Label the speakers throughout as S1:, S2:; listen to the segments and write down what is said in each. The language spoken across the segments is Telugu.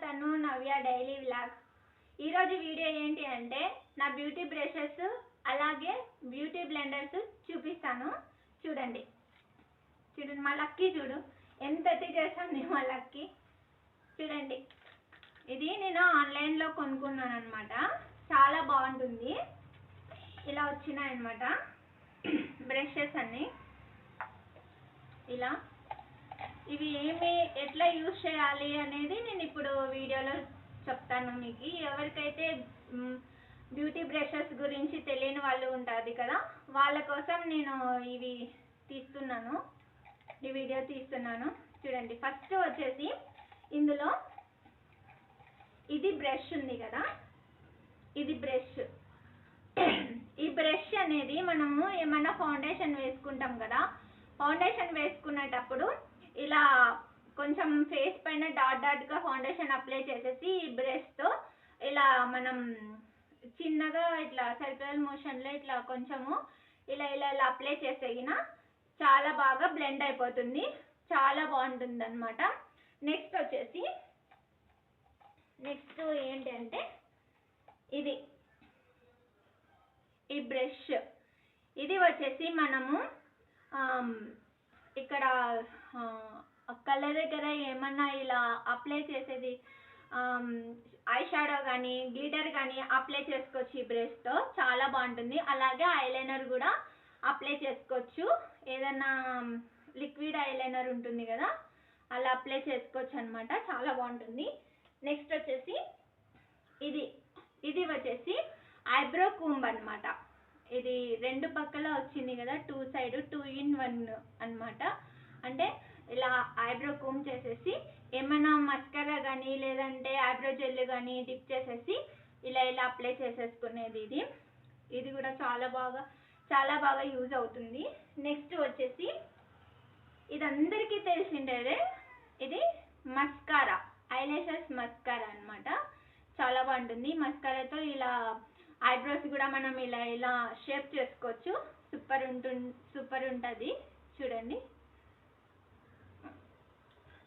S1: తను నవ్య డైలీ వ్లాగ్. ఈరోజు వీడియో ఏంటి అంటే నా బ్యూటీ బ్రషెస్ అలాగే బ్యూటీ బ్లెండర్స్ చూపిస్తాను. చూడండి చూడండి మా లక్కీ చూడు ఎంత చేసాను మా లక్కీ. చూడండి ఇది నేను ఆన్లైన్లో కొనుక్కున్నాను అనమాట. చాలా బాగుంటుంది. ఇలా వచ్చినాయి అనమాట బ్రషెస్ అన్నీ. ఇలా ఇవి ఎట్లా యూజ్ చేయాలి అనేది నేను ఇప్పుడు వీడియోలో చెప్తాను మీకు. ఎవరికైతే బ్యూటీ బ్రషెస్ గురించి తెలియని వాళ్ళు ఉంటుంది కదా, వాళ్ళ కోసం నేను ఇవి తీస్తున్నాను, ఈ వీడియో తీస్తున్నాను. చూడండి ఫస్ట్ వచ్చేసి ఇందులో ఇది బ్రష్ ఉంది కదా, ఇది బ్రష్. ఈ బ్రష్ అనేది మనము ఏమన్నా ఫౌండేషన్ వేసుకుంటాం కదా, ఫౌండేషన్ వేసుకునేటప్పుడు ఇలా కొంచెం ఫేస్ పైన డాట్గా ఫౌండేషన్ అప్లై చేసేసి ఈ బ్రష్తో ఇలా మనం చిన్నగా ఇట్లా సర్క్యులర్ మోషన్లో ఇట్లా కొంచెము ఇలా ఇలా ఇలా అప్లై చేసేగిన చాలా బాగా బ్లెండ్ అయిపోతుంది, చాలా బాగుంటుంది అనమాట. నెక్స్ట్ వచ్చేసి నెక్స్ట్ ఏంటంటే ఇది ఈ బ్రష్. ఇది వచ్చేసి మనము ఇక్కడ కళ్ళ దగ్గర ఏమన్నా ఇలా అప్లై చేసేది ఐ షాడో కానీ గ్లిటర్ కానీ అప్లై చేసుకోవచ్చు ఈ బ్రష్తో, చాలా బాగుంటుంది. అలాగే ఐలైనర్ కూడా అప్లై చేసుకోవచ్చు, ఏదన్నా లిక్విడ్ ఐలైనర్ ఉంటుంది కదా అలా అప్లై చేసుకోవచ్చు అనమాట, చాలా బాగుంటుంది. నెక్స్ట్ వచ్చేసి ఇది వచ్చేసి ఐబ్రో కూంబ్ అనమాట. ఇది రెండు పక్కల వచ్చింది కదా, 2 సైడ్ 2 in 1 అనమాట. అంటే ఇలా ఐబ్రో కూమ్ చేసేసి ఏమైనా మస్కరా కానీ లేదంటే ఐబ్రో జెల్ కానీ డిప్ చేసేసి ఇలా ఇలా అప్లై చేసేసుకునేది ఇది. ఇది కూడా చాలా బాగా యూజ్ అవుతుంది. నెక్స్ట్ వచ్చేసి ఇది అందరికీ తెలిసిండేదే, ఇది మస్కారా, ఐలాషెస్ మస్కారా అనమాట. చాలా బాగుంటుంది. మస్కారాతో ఇలా ఐబ్రోస్ కూడా మనం ఇలా ఇలా షేప్ చేసుకోవచ్చు, సూపర్ ఉంటుంది. చూడండి.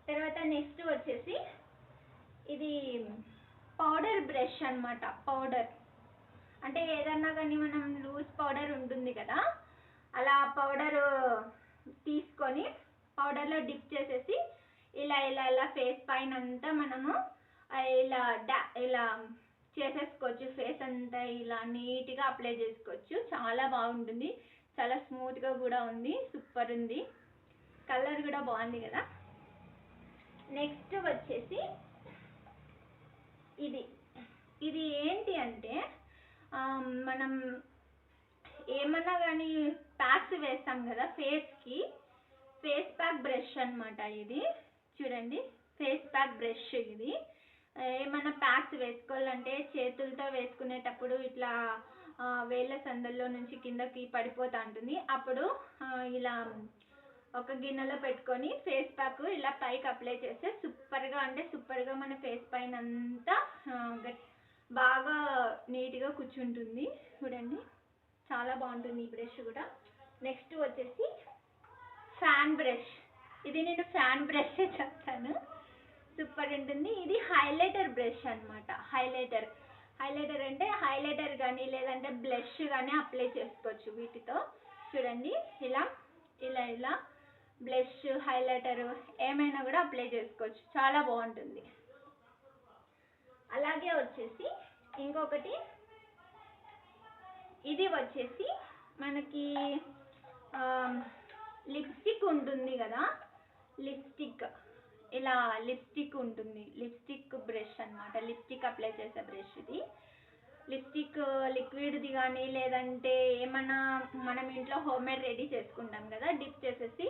S1: తర్వాత నెక్స్ట్ వచ్చేసి ఇది పౌడర్ బ్రష్ అనమాట. పౌడర్ అంటే ఏదన్నా కానీ మనం లూజ్ పౌడర్ ఉంటుంది కదా, అలా పౌడర్ తీసుకొని పౌడర్లో డిప్ చేసేసి ఇలా ఇలా ఇలా ఫేస్ పైన అంతా మనము ఇలా చేసేసుకోవచ్చు. ఫేస్ అంతా ఇలా నీట్గా అప్లై చేసుకోవచ్చు, చాలా బాగుంటుంది. చాలా స్మూత్గా కూడా ఉంది, సూపర్ ఉంది. కలర్ కూడా బాగుంది కదా. నెక్స్ట్ వచ్చేసి ఇది ఏంటి అంటే మనం ఏమన్నా కానీ ప్యాక్స్ వేస్తాం కదా ఫేస్కి, ఫేస్ ప్యాక్ బ్రష్ అనమాట ఇది. చూడండి ఫేస్ ప్యాక్ బ్రష్ ఇది. ఏమైనా ప్యాక్స్ వేసుకోవాలంటే చేతులతో వేసుకునేటప్పుడు ఇట్లా వేళ్ళ సందల్లో నుంచి కిందకి పడిపోతూ ఉంటుంది, అప్పుడు ఇలా ఒక గిన్నెలో పెట్టుకొని ఫేస్ ప్యాక్ ఇలా పైకి అప్లై చేస్తే సూపర్గా మన ఫేస్ పైన అంతా బాగా నీట్గా కూర్చుంటుంది. చూడండి చాలా బాగుంటుంది ఈ బ్రష్ కూడా. నెక్స్ట్ వచ్చేసి ఫ్యాన్ బ్రష్. ఇది నేను ఫ్యాన్ బ్రష్ చెప్తాను, సూపర్ ఉంటుంది. ఇది హైలైటర్ బ్రష్ అనమాట. హైలైటర్ అంటే హైలైటర్ కానీ లేదంటే బ్లష్ కానీ అప్లై చేసుకోవచ్చు వీటితో. చూడండి ఇలా ఇలా ఇలా బ్లష్ హైలైటర్ ఏమైనా కూడా అప్లై చేసుకోవచ్చు, చాలా బాగుంటుంది. అలాగే వచ్చేసి ఇంకొకటి, ఇది వచ్చేసి మనకి లిప్స్టిక్ ఉంటుంది కదా, ఇలా లిప్స్టిక్ ఉంటుంది, లిప్స్టిక్ బ్రష్ అనమాట. లిప్స్టిక్ అప్లై చేసే బ్రష్ ఇది. లిప్స్టిక్ లిక్విడ్ది కానీ లేదంటే ఏమన్నా మనం ఇంట్లో హోమ్ మేడ్ రెడీ చేసుకుంటాం కదా, డిప్ చేసేసి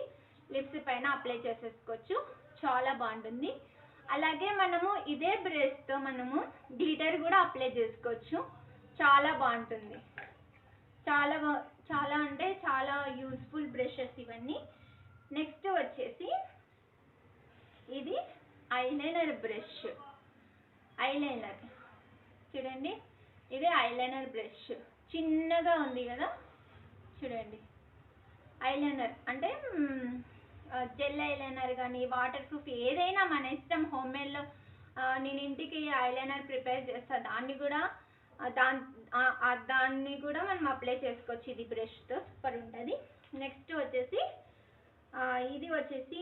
S1: లిప్స్ పైన అప్లై చేసేసుకోవచ్చు, చాలా బాగుంటుంది. అలాగే మనము ఇదే బ్రష్తో మనము గ్లిటర్ కూడా అప్లై చేసుకోవచ్చు, చాలా బాగుంటుంది. చాలా అంటే చాలా యూస్ఫుల్ బ్రషెస్ ఇవన్నీ. నెక్స్ట్ వచ్చేసి ఇది ఐలైనర్ బ్రష్. ఐలైనర్ చూడండి, ఇది ఐలైనర్ బ్రష్ చిన్నగా ఉంది కదా. చూడండి ఐలైనర్ అంటే జెల్ ఐలైనర్ కానీ వాటర్ ప్రూఫ్ ఏదైనా మన ఇష్టం. నేను ఇంటికి ఐలైనర్ ప్రిపేర్ చేస్తాను, దాన్ని కూడా మనం అప్లై చేసుకోవచ్చు. ఇది బ్రష్తో సూపర్ ఉంటుంది. నెక్స్ట్ వచ్చేసి ఇది వచ్చేసి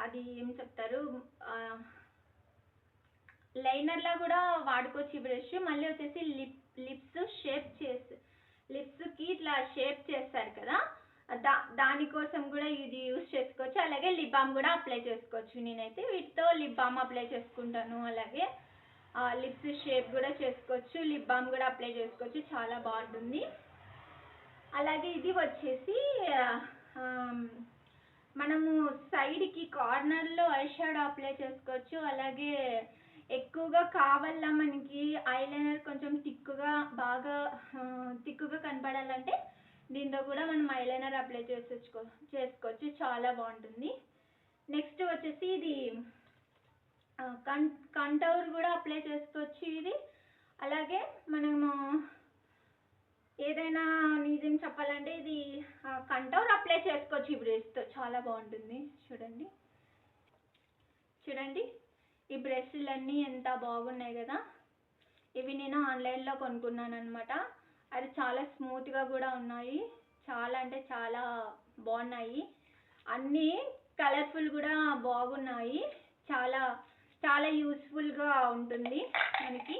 S1: అది ఏం చెప్తారు, లైనర్లా కూడా వాడుకోవచ్చు ఈ బ్రష్. మళ్ళీ వచ్చేసి లిప్స్కి ఇట్లా షేప్ చేస్తారు కదా, దానికోసం కూడా ఇది యూస్ చేసుకోవచ్చు. అలాగే లిప్ బామ్ కూడా అప్లై చేసుకోవచ్చు. నేనైతే వీటితో లిప్ బామ్ అప్లై చేసుకుంటాను. అలాగే లిప్స్ షేప్ కూడా చేసుకోవచ్చు, లిప్ బామ్ కూడా అప్లై చేసుకోవచ్చు, చాలా బాగుంటుంది. అలాగే ఇది వచ్చేసి మనము సైడ్కి కార్నర్లో ఐ షాడో అప్లై చేసుకోవచ్చు. అలాగే ఎక్కువగా కావాలా మనకి ఐలైనర్ కొంచెం బాగా థిక్గా కనపడాలంటే దీంతో కూడా మనం ఐలైనర్ అప్లై చేసుకోవచ్చు, చాలా బాగుంటుంది. నెక్స్ట్ వచ్చేసి ఇది కంటౌర్ కూడా అప్లై చేసుకోవచ్చు ఇది. అలాగే మనము ఏదైనా నిజం చెప్పాలంటే ఇది కంటౌర్ అప్లై చేసుకోవచ్చు ఈ బ్రష్తో, చాలా బాగుంటుంది. చూడండి ఈ బ్రష్లన్నీ ఎంత బాగున్నాయి కదా. ఇవి నేను ఆన్లైన్లో కొనుక్కున్నాను అనమాట. అది చాలా స్మూత్గా కూడా ఉన్నాయి, చాలా అంటే చాలా బాగున్నాయి. అన్నీ కలర్ఫుల్ కూడా బాగున్నాయి, చాలా చాలా యూస్ఫుల్గా ఉంటుంది మనకి,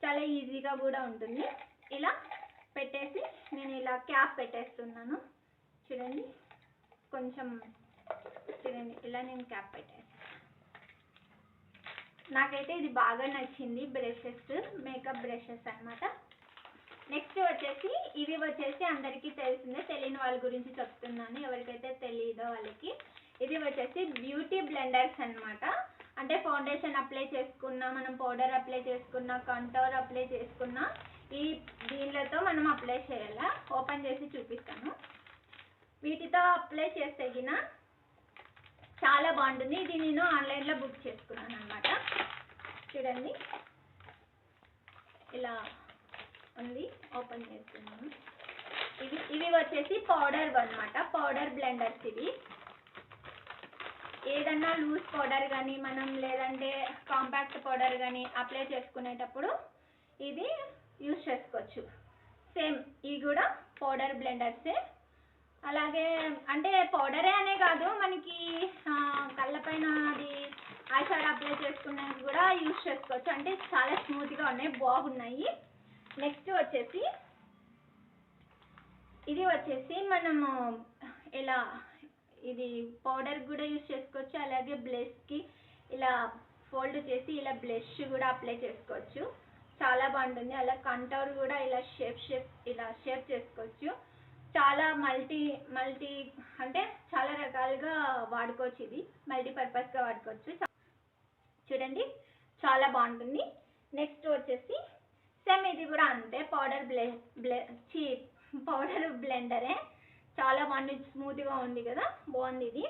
S1: చాలా ఈజీగా కూడా ఉంటుంది. ఇలా పెట్టేసి నేను ఇలా క్యాప్ పెట్టేస్తున్నాను. చూడండి ఇలా నేను క్యాప్ పెట్టేసి, నాకైతే ఇది బాగా నచ్చింది. మేకప్ బ్రషెస్ అన్నమాట. నెక్స్ట్ వచ్చేసి ఇవి వచ్చేసి అందరికీ తెలిసిందే, తెలియని వాళ్ళ గురించి చెప్తున్నాను, ఎవరికైతే తెలియదో వాళ్ళకి. ఇది వచ్చేసి బ్యూటీ బ్లెండర్స్ అన్నమాట. అంటే ఫౌండేషన్ అప్లై చేసుకున్నా, మనం పౌడర్ అప్లై చేసుకున్నా, కంటోర్ అప్లై చేసుకున్నా దీనిలతో మనం అప్లై చేయాలా. ఓపెన్ చేసి చూపిస్తాను. వీటితో అప్లై చేస్తే గిన చాలా బాగుంటుంది. ఇది నేను ఆన్లైన్లో బుక్ చేసుకున్నాను అనమాట. చూడండి ఇలా ఉంది, ఓపెన్ చేస్తున్నాను. ఇవి వచ్చేసి పౌడర్ అన్నమాట, పౌడర్ బ్లెండర్స్. ఇవి ఏదన్నా లూజ్ పౌడర్ కానీ మనం లేదంటే కాంపాక్ట్ పౌడర్ కానీ అప్లై చేసుకునేటప్పుడు ఇది యూస్ చేసుకోవచ్చు. సేమ్ ఇవి కూడా పౌడర్ బ్లెండర్సే. అలాగే అంటే పౌడరే అనే కాదు, మనకి కళ్ళపైన అది ఐ షాడో అప్లై చేసుకునేది కూడా యూస్ చేసుకోవచ్చు. అంటే చాలా స్మూత్గా ఉన్నాయి, బాగున్నాయి. నెక్స్ట్ వచ్చేసి ఇది వచ్చేసి మనము ఇలా ఇది పౌడర్ కూడా యూస్ చేసుకోవచ్చు. అలాగే బ్లష్కి ఇలా ఫోల్డ్ చేసి ఇలా బ్లష్ కూడా అప్లై చేసుకోవచ్చు, చాలా బాగుంటుంది. అలా కంటౌర్ కూడా ఇలా షేప్ చేసుకోవచ్చు. చాలా మల్టీ అంటే చాలా రకాలుగా వాడుకోవచ్చు. ఇది మల్టీపర్పస్గా వాడుకోవచ్చు. చూడండి చాలా బాగుంటుంది. నెక్స్ట్ వచ్చేసి సేమ్ ఇది కూడా అంతే, పౌడర్ బ్లెండరే, చాలా బాగుంది, స్మూత్గా ఉంది కదా, బాగుంది ఇది.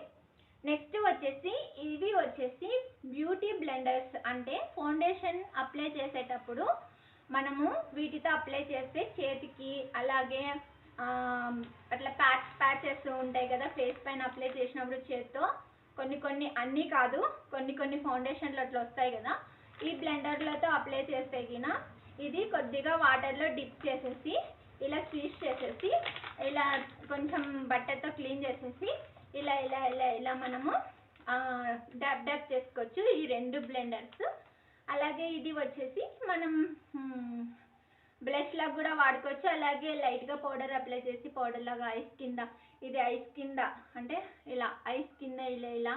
S1: నెక్స్ట్ వచ్చేసి ఇవి వచ్చేసి బ్యూటీ బ్లెండర్స్. అంటే ఫౌండేషన్ అప్లై చేసేటప్పుడు మనము వీటితో అప్లై చేస్తే చేతికి, అలాగే అట్లా ప్యాచెస్ ఉంటాయి కదా ఫేస్ పైన అప్లై చేసినప్పుడు చేతితో, కొన్ని అన్నీ కాదు, కొన్ని ఫౌండేషన్లు అట్లా వస్తాయి కదా, ఈ బ్లెండర్లతో అప్లై చేస్తే గిన ఇది కొద్దిగా వాటర్లో డిప్ చేసేసి ఇలా స్క్వీజ్ చేసేసి ఇలా కొంచెం బట్టతో క్లీన్ చేసేసి ఇలా మనము డబ్ చేసుకోవచ్చు ఈ రెండు బ్లెండర్స్. అలాగే ఇది వచ్చేసి మనం బ్లష్ లాగా కూడా వాడుకోవచ్చు. అలాగే లైట్గా పౌడర్ అప్లై చేసి పౌడర్ లాగా ఐస్ కింద అంటే ఇలా ఐస్ కింద ఇలా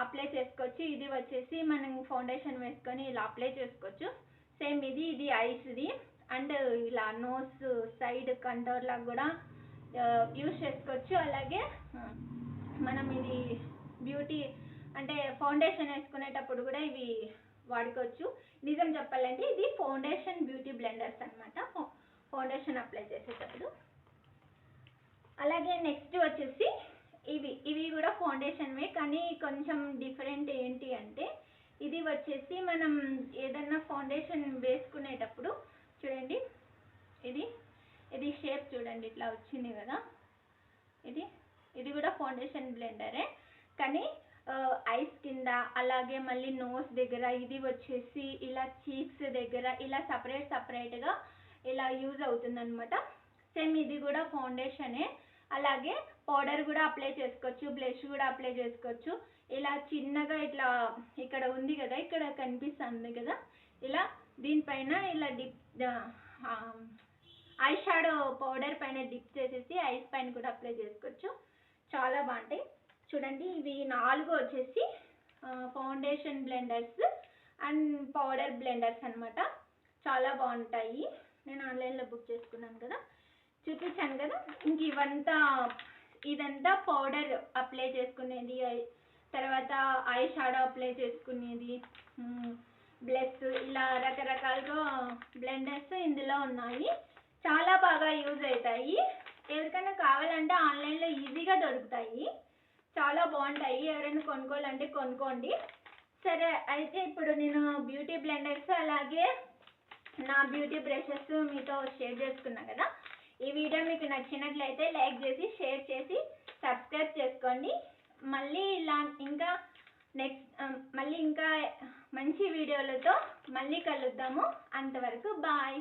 S1: అప్లై చేసుకోవచ్చు. ఇది వచ్చేసి మనం ఫౌండేషన్ వేసుకొని ఇలా అప్లై చేసుకోవచ్చు. సేమ్ ఇది ఐస్ది. అండ్ ఇలా నోస్ సైడ్ కంటోర్ లాగా కూడా యూస్ చేసుకోవచ్చు. అలాగే మనం ఇది బ్యూటీ అంటే ఫౌండేషన్ వేసుకునేటప్పుడు కూడా ఇవి వాడుకోవచ్చు. నిజం చెప్పాలంటే ఇది ఫౌండేషన్ బ్యూటీ బ్లెండర్స్ అన్నమాట, ఫౌండేషన్ అప్లై చేసేటప్పుడు. అలాగే నెక్స్ట్ వచ్చేసి ఇవి కూడా ఫౌండేషన్వే, కానీ కొంచెం డిఫరెంట్ ఏంటి అంటే ఇది వచ్చేసి మనం ఏదన్నా ఫౌండేషన్ వేసుకునేటప్పుడు చూడండి, ఇది షేప్ చూడండి ఇట్లా వచ్చింది కదా, ఇది కూడా ఫౌండేషన్ బ్లెండరే, కానీ ఐస్ కింద, అలాగే మళ్ళీ నోస్ దగ్గర, ఇది వచ్చేసి ఇలా చీక్స్ దగ్గర, ఇలా సపరేట్గా ఇలా యూజ్ అవుతుంది అనమాట. సేమ్ ఇది కూడా ఫౌండేషనే. అలాగే పౌడర్ కూడా అప్లై చేసుకోవచ్చు, బ్లష్ కూడా అప్లై చేసుకోవచ్చు. ఇలా చిన్నగా ఇట్లా ఇక్కడ ఉంది కదా, ఇక్కడ కనిపిస్తుంది కదా, ఇలా దీనిపైన ఇలా ఐ షాడో పౌడర్ పైన డిప్ చేసేసి ఐస్ పైన కూడా అప్లై చేసుకోవచ్చు. చాలా బాగుంటాయి. చూడండి, ఇవి 4 వచ్చేసి foundation blenders and powder blenders అనమాట. చాలా బాగుంటాయి. నేను ఆన్లైన్లో బుక్ చేసుకున్నాను కదా, చూపించాను కదా. ఇంక ఇదంతా పౌడర్ అప్లై చేసుకునేది, తర్వాత ఐ షాడో అప్లై చేసుకునేది, బ్లష్, ఇలా రకరకాలుగా బ్లెండర్స్ ఇందులో ఉన్నాయి. చాలా బాగా యూజ్ అవుతాయి. ఎవరికైనా కావాలంటే ఆన్లైన్లో ఈజీగా దొరుకుతాయి. చాలా బాగుంటాయి. ఎవరైనా కొనుక్కోవాలంటే కొనుక్కోండి. సరే, అయితే ఇప్పుడు నేను బ్యూటీ బ్లెండర్స్ అలాగే నా బ్యూటీ బ్రషెస్ మీతో షేర్ చేసుకున్నా కదా. ఈ వీడియో మీకు నచ్చినట్లయితే లైక్ చేసి, షేర్ చేసి, సబ్స్క్రైబ్ చేసుకోండి. మళ్ళీ ఇంకా మంచి వీడియోలతో మళ్ళీ కలుద్దాము. అంతవరకు బాయ్.